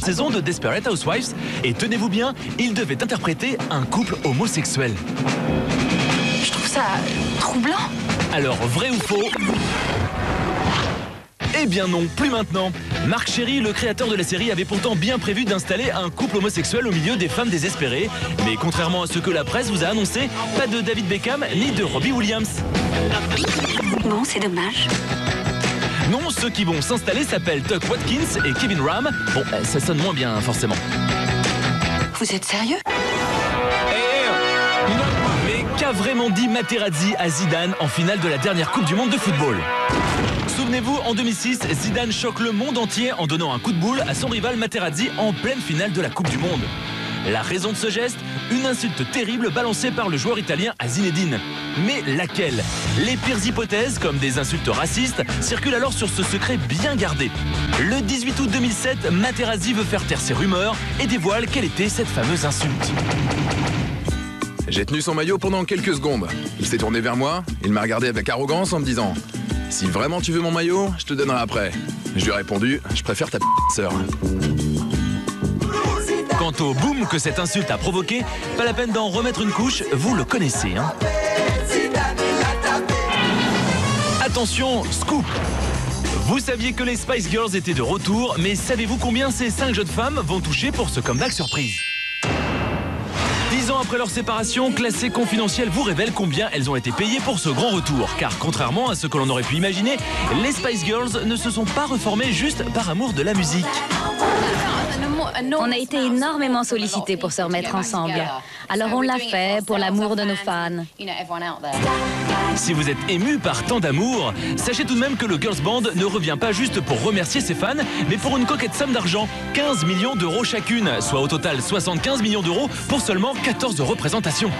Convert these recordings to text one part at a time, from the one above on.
cette saison de Desperate Housewives. Et tenez-vous bien, ils devaient interpréter un couple homosexuel. Je trouve ça troublant. Alors, vrai ou faux? Eh bien non, plus maintenant. Marc Cherry, le créateur de la série, avait pourtant bien prévu d'installer un couple homosexuel au milieu des femmes désespérées. Mais contrairement à ce que la presse vous a annoncé, pas de David Beckham ni de Robbie Williams. Bon, c'est dommage. Non, ceux qui vont s'installer s'appellent Tuck Watkins et Kevin Ram. Bon, ça sonne moins bien, forcément. Vous êtes sérieux? Mais qu'a vraiment dit Materazzi à Zidane en finale de la dernière Coupe du Monde de football? Souvenez-vous, en 2006, Zidane choque le monde entier en donnant un coup de boule à son rival Materazzi en pleine finale de la Coupe du Monde. La raison de ce geste? Une insulte terrible balancée par le joueur italien à Zinedine. Mais laquelle? Les pires hypothèses, comme des insultes racistes, circulent alors sur ce secret bien gardé. Le 18 août 2007, Materazzi veut faire taire ses rumeurs et dévoile quelle était cette fameuse insulte. J'ai tenu son maillot pendant quelques secondes. Il s'est tourné vers moi, il m'a regardé avec arrogance en me disant « Si vraiment tu veux mon maillot, je te donnerai après. » Je lui ai répondu « Je préfère ta sœur. » Quant au boom que cette insulte a provoqué, pas la peine d'en remettre une couche, vous le connaissez, hein. Attention, scoop! Vous saviez que les Spice Girls étaient de retour, mais savez-vous combien ces 5 jeunes femmes vont toucher pour ce comeback surprise? 10 ans après leur séparation, Classé Confidentiel vous révèle combien elles ont été payées pour ce grand retour. Car contrairement à ce que l'on aurait pu imaginer, les Spice Girls ne se sont pas reformées juste par amour de la musique. On a été énormément sollicités pour se remettre ensemble. Alors on l'a fait pour l'amour de nos fans. Si vous êtes ému par tant d'amour, sachez tout de même que le Girls Band ne revient pas juste pour remercier ses fans, mais pour une coquette somme d'argent, 15 millions d'euros chacune, soit au total 75 millions d'euros pour seulement 14 représentations.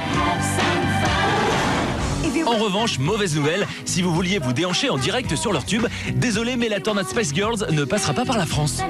En revanche, mauvaise nouvelle, si vous vouliez vous déhancher en direct sur leur tube, désolé mais la tornade Spice Girls ne passera pas par la France.